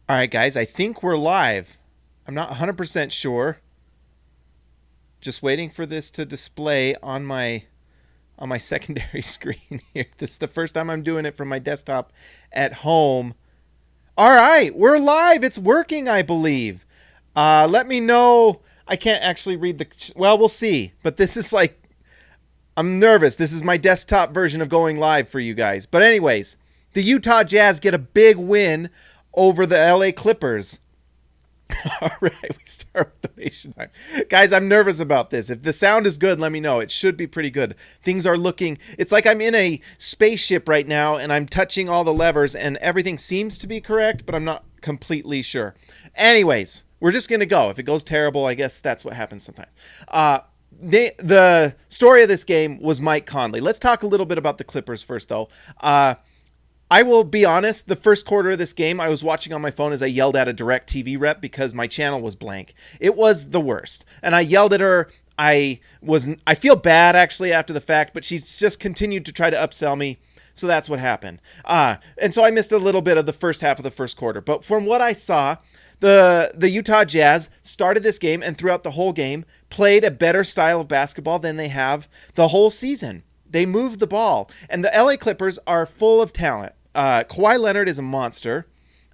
All right, guys, I think we're live. I'm not 100% sure. Just waiting for this to display on my secondary screen here. This is the first time I'm doing it from my desktop at home. All right, we're live. It's working, I believe. Let me know. I can't actually read the well, we'll see. But this is like I'm nervous. This is my desktop version of going live for you guys. But anyways, the Utah Jazz get a big win over the LA Clippers. All right, we start with donation time. Guys, I'm nervous about this. If the sound is good, let me know. It should be pretty good. Things are looking, it's like I'm in a spaceship right now and I'm touching all the levers and everything seems to be correct, but I'm not completely sure. Anyways, we're just going to go. If it goes terrible, I guess that's what happens sometimes. The story of this game was Mike Conley. Let's talk a little bit about the Clippers first, though. I will be honest, the first quarter of this game, I was watching on my phone as I yelled at a DirecTV rep because my channel was blank. It was the worst. And I yelled at her. I feel bad, actually, after the fact, but she's just continued to try to upsell me. So that's what happened. And so I missed a little bit of the first half of the first quarter. But from what I saw, the Utah Jazz started this game and throughout the whole game played a better style of basketball than they have the whole season. They moved the ball. And the LA Clippers are full of talent. Kawhi Leonard is a monster.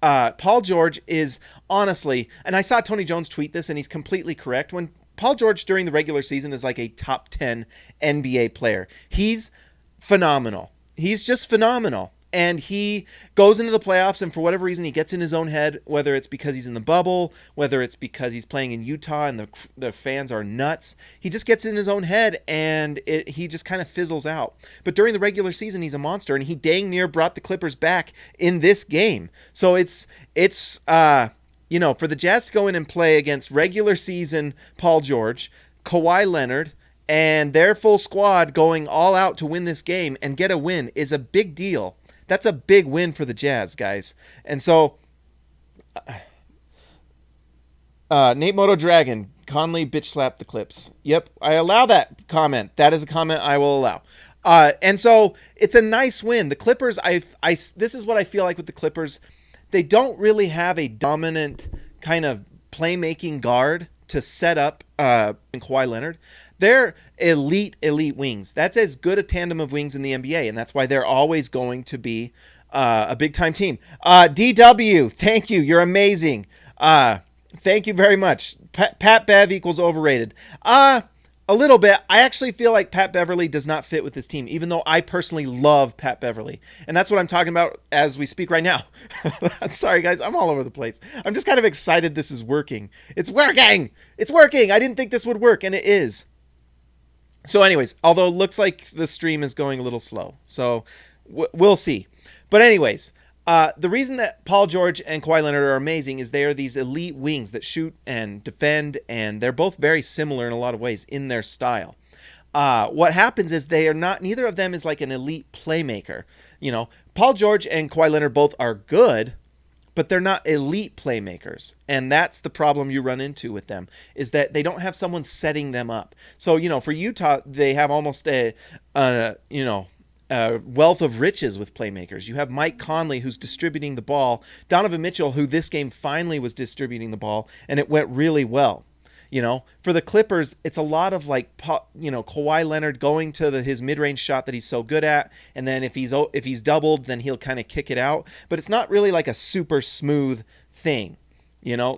Paul George is honestly, and I saw Tony Jones tweet this, and he's completely correct. When Paul George during the regular season is like a top 10 NBA player, he's phenomenal. He's just phenomenal. And he goes into the playoffs, and for whatever reason, he gets in his own head, whether it's because he's in the bubble, whether it's because he's playing in Utah and the fans are nuts. He just gets in his own head, and he just kind of fizzles out. But during the regular season, he's a monster, and he dang near brought the Clippers back in this game. So it's for the Jazz to go in and play against regular season Paul George, Kawhi Leonard, and their full squad going all out to win this game and get a win is a big deal. That's a big win for the Jazz, guys. And so, Nate Moto Dragon, Conley bitch slapped the Clips. Yep, I allow that comment. That is a comment I will allow. And so, it's a nice win. The Clippers, this is what I feel like with the Clippers. They don't really have a dominant kind of playmaking guard to set up in Kawhi Leonard. They're elite wings. That's as good a tandem of wings in the NBA, and that's why they're always going to be a big-time team. DW, thank you. You're amazing. Thank you very much. Pat Bev equals overrated. A little bit. I actually feel like Pat Beverly does not fit with this team, even though I personally love Pat Beverly. And that's what I'm talking about as we speak right now. Sorry, guys. I'm all over the place. I'm just kind of excited this is working. It's working. It's working. I didn't think this would work, and it is. So anyways, although it looks like the stream is going a little slow. So we'll see. But anyways, the reason that Paul George and Kawhi Leonard are amazing is they are these elite wings that shoot and defend, and they're both very similar in a lot of ways in their style. What happens is neither of them is like an elite playmaker. Paul George and Kawhi Leonard both are good, but they're not elite playmakers. And that's the problem you run into with them, is that they don't have someone setting them up. So, for Utah, they have almost a wealth of riches with playmakers. You have Mike Conley, who's distributing the ball, Donovan Mitchell, who this game finally was distributing the ball, and it went really well. For the Clippers, it's a lot of Kawhi Leonard going to his mid-range shot that he's so good at, and then if he's doubled, then he'll kind of kick it out. But it's not really like a super smooth thing,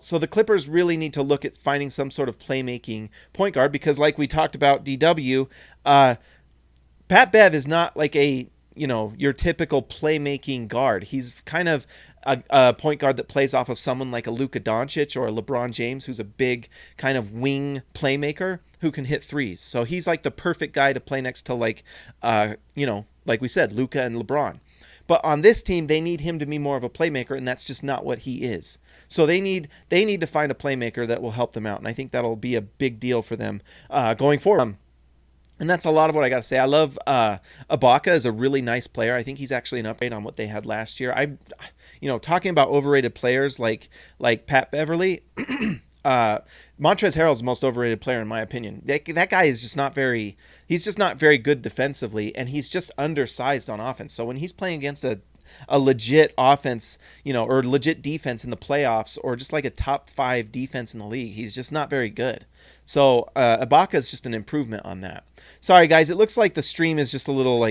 So the Clippers really need to look at finding some sort of playmaking point guard because, like we talked about, DW, Pat Bev is not like your typical playmaking guard. He's kind of a point guard that plays off of someone like a Luka Doncic or a LeBron James, who's a big kind of wing playmaker who can hit threes. So he's like the perfect guy to play next to like we said, Luka and LeBron. But on this team, they need him to be more of a playmaker, and that's just not what he is. So they need to find a playmaker that will help them out, and I think that'll be a big deal for them going forward. And that's a lot of what I got to say. I love Ibaka is a really nice player. I think he's actually an upgrade on what they had last year. Talking about overrated players like Pat Beverly, Montrezl Harrell's the most overrated player in my opinion. That guy is just not very good defensively, and he's just undersized on offense. So when he's playing against a a legit offense, or legit defense in the playoffs, or just like a top 5 defense in the league. He's just not very good. So Ibaka is just an improvement on that. Sorry, guys. It looks like the stream is just a little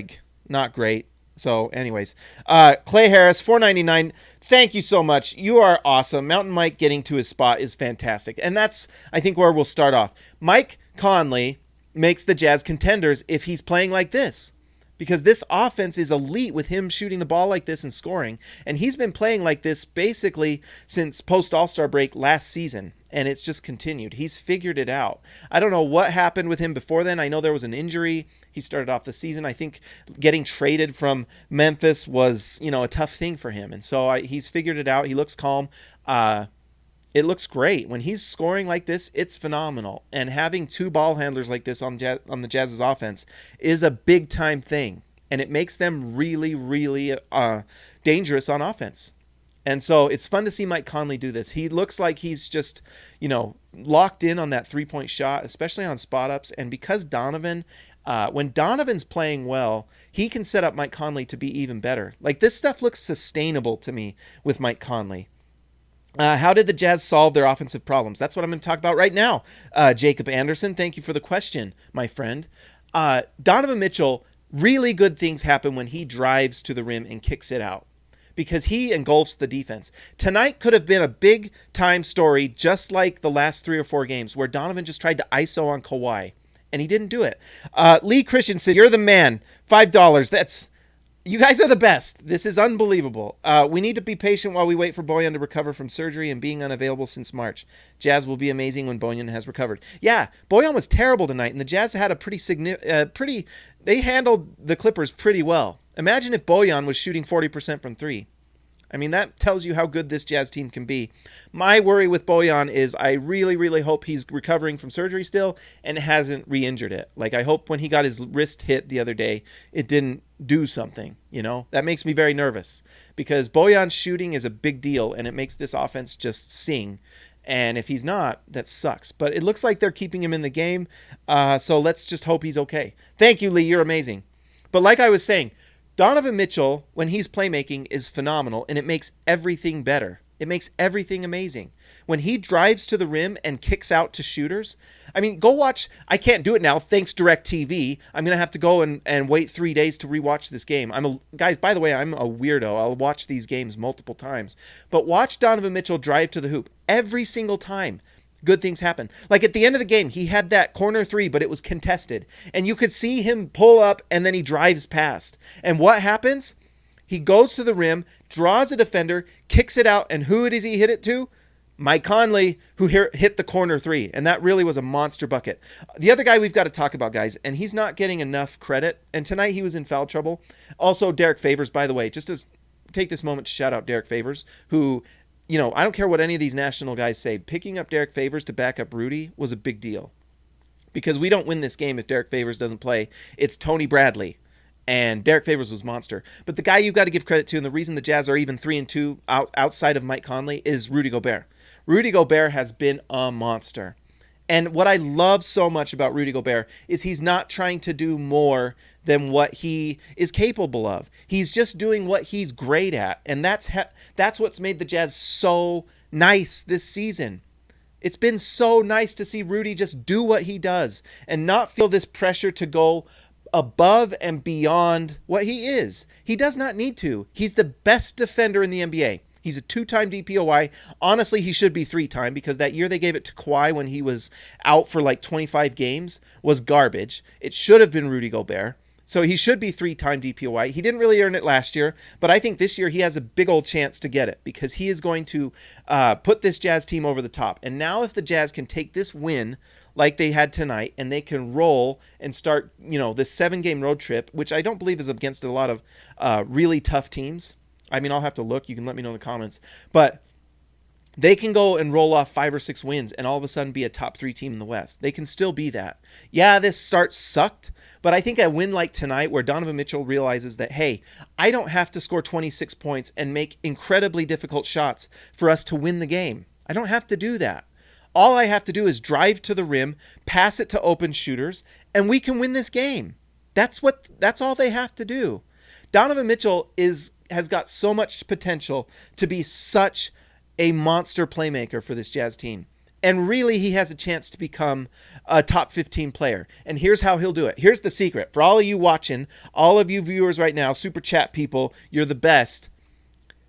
not great. So anyways, Clay Harris, $4.99. Thank you so much. You are awesome. Mountain Mike getting to his spot is fantastic. And that's, I think, where we'll start off. Mike Conley makes the Jazz contenders if he's playing like this. Because this offense is elite with him shooting the ball like this and scoring. And he's been playing like this basically since post-All-Star break last season. And it's just continued. He's figured it out. I don't know what happened with him before then. I know there was an injury. He started off the season. I think getting traded from Memphis was, a tough thing for him. And so he's figured it out. He looks calm. It looks great. When he's scoring like this, it's phenomenal. And having 2 ball handlers like this on the Jazz's offense is a big-time thing. And it makes them really, really dangerous on offense. And so it's fun to see Mike Conley do this. He looks like he's just, locked in on that three-point shot, especially on spot-ups. And because when Donovan's playing well, he can set up Mike Conley to be even better. Like, this stuff looks sustainable to me with Mike Conley. How did the Jazz solve their offensive problems? That's what I'm going to talk about right now. Jacob Anderson, thank you for the question, my friend. Donovan Mitchell, really good things happen when he drives to the rim and kicks it out because he engulfs the defense. Tonight could have been a big-time story just like the last 3 or 4 games where Donovan just tried to ISO on Kawhi, and he didn't do it. Lee Christensen, you're the man. $5. You guys are the best. This is unbelievable. We need to be patient while we wait for Bojan to recover from surgery and being unavailable since March. Jazz will be amazing when Bojan has recovered. Yeah, Bojan was terrible tonight, and the Jazz had a they handled the Clippers pretty well. Imagine if Bojan was shooting 40% from 3. I mean, that tells you how good this Jazz team can be. My worry with Bojan is I really, really hope he's recovering from surgery still and hasn't re-injured it. Like, I hope when he got his wrist hit the other day, it didn't do something, That makes me very nervous because Bojan's shooting is a big deal, and it makes this offense just sing. And if he's not, that sucks. But it looks like they're keeping him in the game, so let's just hope he's okay. Thank you, Lee. You're amazing. But like I was saying, Donovan Mitchell, when he's playmaking, is phenomenal, and it makes everything better. It makes everything amazing. When he drives to the rim and kicks out to shooters, I mean, go watch. I can't do it now, thanks DirecTV. I'm going to have to go and wait 3 days to rewatch this game. Guys, by the way, I'm a weirdo. I'll watch these games multiple times. But watch Donovan Mitchell drive to the hoop every single time. Good things happen. Like at the end of the game, he had that corner 3, but it was contested. And you could see him pull up, and then he drives past. And what happens? He goes to the rim, draws a defender, kicks it out, and who does he hit it to? Mike Conley, who hit the corner 3. And that really was a monster bucket. The other guy we've got to talk about, guys, and he's not getting enough credit. And tonight he was in foul trouble. Also, Derek Favors, by the way, just to take this moment to shout out Derek Favors, who... I don't care what any of these national guys say. Picking up Derek Favors to back up Rudy was a big deal. Because we don't win this game if Derek Favors doesn't play. It's Tony Bradley. And Derek Favors was monster. But the guy you've got to give credit to, and the reason the Jazz are even 3-2 outside of Mike Conley, is Rudy Gobert. Rudy Gobert has been a monster. And what I love so much about Rudy Gobert is he's not trying to do more than what he is capable of. He's just doing what he's great at. And that's what's made the Jazz so nice this season. It's been so nice to see Rudy just do what he does and not feel this pressure to go above and beyond what he is. He does not need to. He's the best defender in the NBA. He's a 2-time DPOY. Honestly, he should be 3-time because that year they gave it to Kawhi when he was out for like 25 games was garbage. It should have been Rudy Gobert. So he should be 3-time DPOY. He didn't really earn it last year, but I think this year he has a big old chance to get it because he is going to put this Jazz team over the top. And now if the Jazz can take this win like they had tonight and they can roll and start, this 7-game road trip, which I don't believe is against a lot of really tough teams. I mean, I'll have to look. You can let me know in the comments. But they can go and roll off 5 or 6 wins and all of a sudden be a top 3 team in the West. They can still be that. Yeah, this start sucked, but I think a win like tonight where Donovan Mitchell realizes that, hey, I don't have to score 26 points and make incredibly difficult shots for us to win the game. I don't have to do that. All I have to do is drive to the rim, pass it to open shooters, and we can win this game. That's all they have to do. Donovan Mitchell is has got so much potential to be such a monster playmaker for this Jazz team. And really, he has a chance to become a top 15 player. And here's how he'll do it. Here's the secret. For all of you watching, all of you viewers right now, super chat people, you're the best.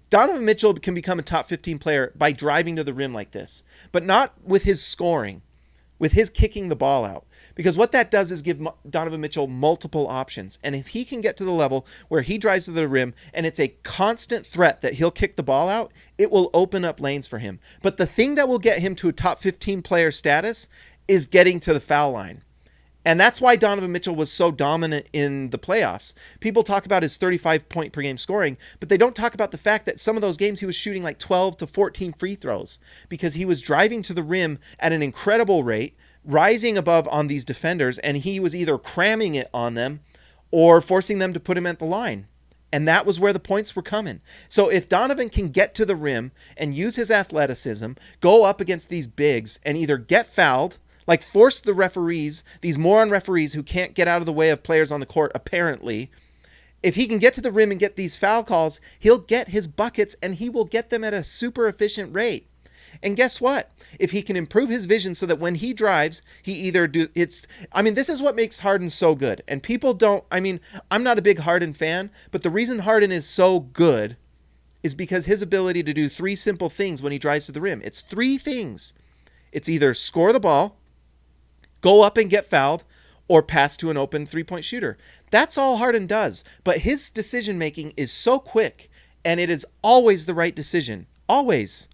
Donovan Mitchell can become a top 15 player by driving to the rim like this. But not with his scoring, with his kicking the ball out. Because what that does is give Donovan Mitchell multiple options. And if he can get to the level where he drives to the rim and it's a constant threat that he'll kick the ball out, it will open up lanes for him. But the thing that will get him to a top 15 player status is getting to the foul line. And that's why Donovan Mitchell was so dominant in the playoffs. People talk about his 35-point per game scoring, but they don't talk about the fact that some of those games he was shooting like 12 to 14 free throws because he was driving to the rim at an incredible rate, rising above on these defenders, and he was either cramming it on them or forcing them to put him at the line. And that was where the points were coming. So if Donovan can get to the rim and use his athleticism, go up against these bigs and either get fouled, like force the referees, these moron referees who can't get out of the way of players on the court, apparently, if he can get to the rim and get these foul calls, he'll get his buckets and he will get them at a super efficient rate. And guess what? If he can improve his vision so that when he drives, he either this is what makes Harden so good. And people don't, I'm not a big Harden fan, but the reason Harden is so good is because his ability to do three simple things when he drives to the rim. It's three things. It's either score the ball, go up and get fouled, or pass to an open three-point shooter. That's all Harden does. But his decision-making is so quick, and it is always the right decision. Always.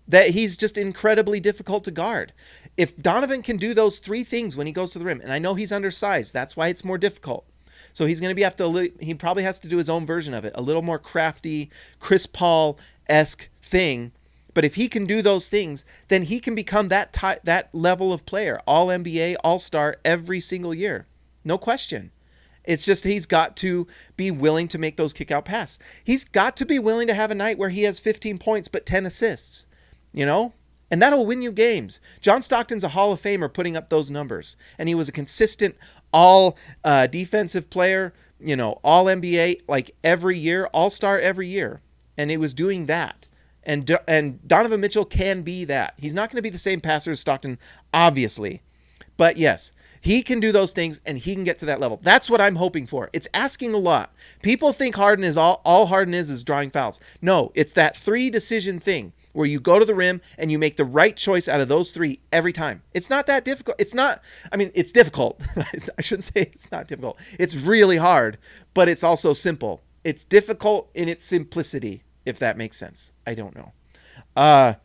That he's just incredibly difficult to guard. If Donovan can do those three things when he goes to the rim, and I know he's undersized, that's why it's more difficult. So he's going to he probably has to do his own version of it, a little more crafty, Chris Paul-esque thing. But if he can do those things, then he can become that level of player, all NBA, all-star every single year. No question. It's just he's got to be willing to make those kick-out passes. He's got to be willing to have a night where he has 15 points but 10 assists. You know? And that'll win you games. John Stockton's a Hall of Famer putting up those numbers. And he was a consistent all-defensive player, all NBA like every year, all-star every year. And he was doing that. And Donovan Mitchell can be that. He's not going to be the same passer as Stockton, obviously. But yes, he can do those things and he can get to that level. That's what I'm hoping for. It's asking a lot. People think Harden is all Harden is drawing fouls. No, it's that three decision thing where you go to the rim and you make the right choice out of those three every time. It's not that difficult. It's difficult. I shouldn't say it's not difficult. It's really hard, but it's also simple. It's difficult in its simplicity, if that makes sense. I don't know.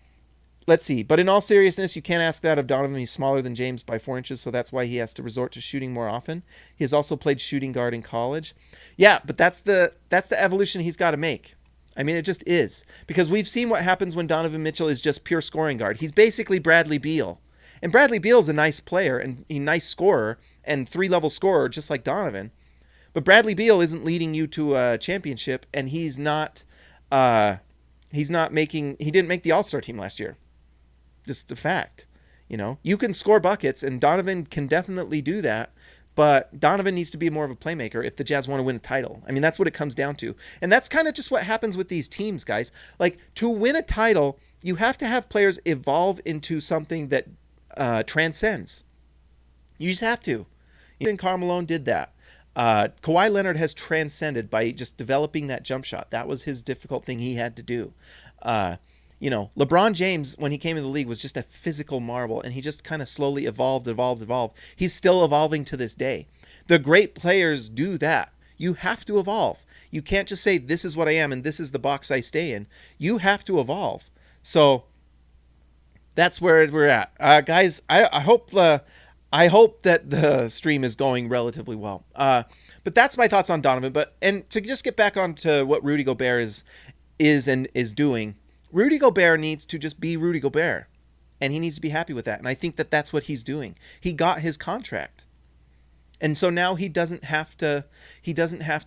Let's see. But in all seriousness, you can't ask that of Donovan. He's smaller than James by 4 inches, so that's why he has to resort to shooting more often. He has also played shooting guard in college. Yeah, but that's the evolution he's got to make. It just is. Because we've seen what happens when Donovan Mitchell is just pure scoring guard. He's basically Bradley Beal. And Bradley Beal's a nice player and a nice scorer and 3-level scorer just like Donovan. But Bradley Beal isn't leading you to a championship, and he didn't make the All-Star team last year. Just a fact. You can score buckets, and Donovan can definitely do that, but Donovan needs to be more of a playmaker if the Jazz want to win a title. That's what it comes down to. And that's kind of just what happens with these teams, guys. Like, to win a title, you have to have players evolve into something that transcends. You just have to. Even Karl Malone did that. Kawhi Leonard has transcended by just developing that jump shot. That was his difficult thing he had to do. LeBron James, when he came in the league, was just a physical marvel, and he just kind of slowly evolved. He's still evolving to this day. The great players do that. You have to evolve. You can't just say, this is what I am, and this is the box I stay in. You have to evolve. So that's where we're at. Guys, I hope that the stream is going relatively well. But that's my thoughts on Donovan. And to just get back onto what Rudy Gobert is doing, Rudy Gobert needs to just be Rudy Gobert, and he needs to be happy with that. And I think that that's what he's doing. He got his contract, and so now he doesn't have to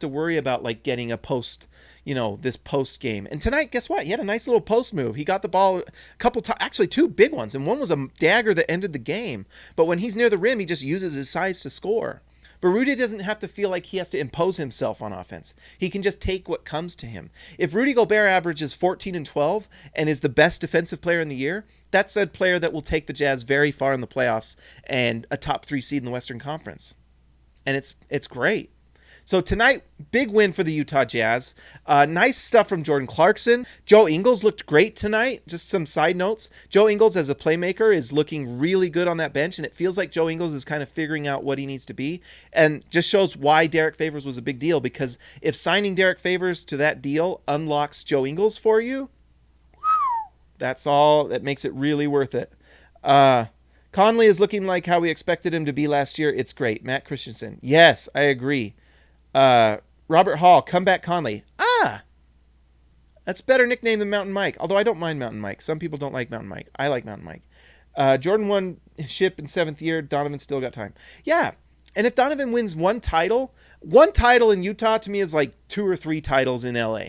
worry about like getting a post, this post game. And tonight, guess what? He had a nice little post move. He got the ball a couple times, actually 2 big ones, and one was a dagger that ended the game. But when he's near the rim, he just uses his size to score. But Rudy doesn't have to feel like he has to impose himself on offense. He can just take what comes to him. If Rudy Gobert averages 14 and 12 and is the best defensive player in the year, that's a player that will take the Jazz very far in the playoffs and a top 3 seed in the Western Conference. And it's great. So tonight, big win for the Utah Jazz. Nice stuff from Jordan Clarkson. Joe Ingles looked great tonight. Just some side notes. Joe Ingles as a playmaker is looking really good on that bench, and it feels like Joe Ingles is kind of figuring out what he needs to be, and just shows why Derek Favors was a big deal, because if signing Derek Favors to that deal unlocks Joe Ingles for you, that's all that makes it really worth it. Conley is looking like how we expected him to be last year. It's great. Matt Christensen. Yes, I agree. Robert Hall, comeback Conley. That's a better nickname than Mountain Mike, although I don't mind Mountain Mike. Some people don't like Mountain Mike. I like Mountain Mike. Jordan won ship in 7th year. Donovan still got time. Yeah, and if Donovan wins one title in Utah to me is like 2 or 3 titles in LA.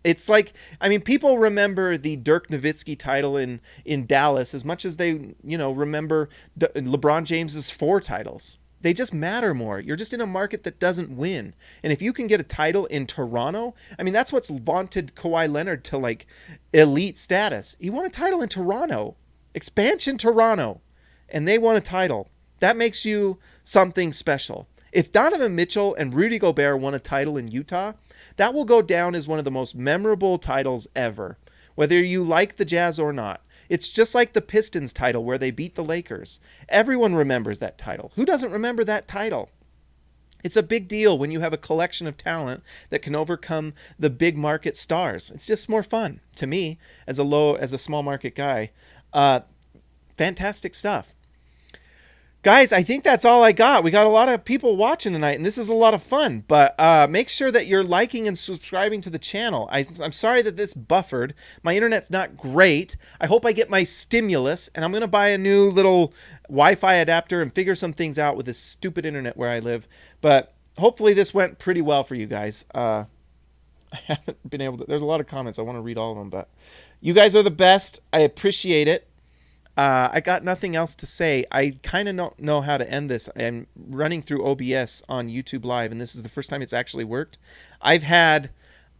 It's like, I mean, people remember the Dirk Nowitzki title in Dallas as much as they, remember LeBron James's 4 titles. They just matter more. You're just in a market that doesn't win. And if you can get a title in Toronto, I mean, that's what's vaunted Kawhi Leonard to like elite status. He won a title in Toronto, expansion Toronto, and they won a title. That makes you something special. If Donovan Mitchell and Rudy Gobert won a title in Utah, that will go down as one of the most memorable titles ever, whether you like the Jazz or not. It's just like the Pistons title where they beat the Lakers. Everyone remembers that title. Who doesn't remember that title? It's a big deal when you have a collection of talent that can overcome the big market stars. It's just more fun to me as a small market guy. Fantastic stuff. Guys, I think that's all I got. We got a lot of people watching tonight, and this is a lot of fun. But make sure that you're liking and subscribing to the channel. I'm sorry that this buffered. My internet's not great. I hope I get my stimulus, and I'm going to buy a new little Wi-Fi adapter and figure some things out with this stupid internet where I live. But hopefully this went pretty well for you guys. I haven't been able to... There's a lot of comments. I want to read all of them, but you guys are the best. I appreciate it. I got nothing else to say. I kind of don't know how to end this. I'm running through OBS on YouTube Live, and this is the first time it's actually worked. I've had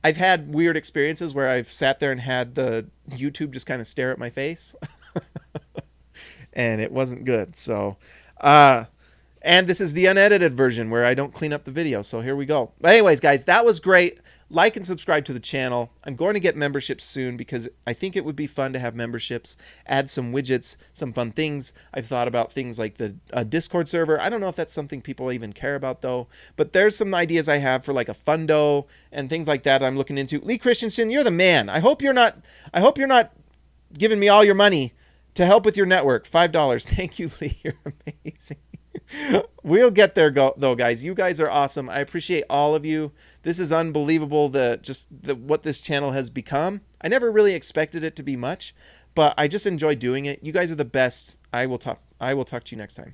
weird experiences where I've sat there and had the YouTube just kind of stare at my face, and it wasn't good. So, and this is the unedited version where I don't clean up the video. So here we go. But anyways, guys, that was great. Like and subscribe to the channel. I'm going to get memberships soon because I think it would be fun to have memberships, add some widgets, some fun things. I've thought about things like the Discord server. I don't know if that's something people even care about though, but there's some ideas I have for like a fundo and things like that I'm looking into. Lee Christensen, you're the man. I hope you're not giving me all your money to help with your network. $5. Thank you, Lee. You're amazing. We'll get there though, guys. You guys are awesome. I appreciate all of you. This is unbelievable, what this channel has become. I never really expected it to be much, but I just enjoy doing it. You guys are the best. I will talk to you next time.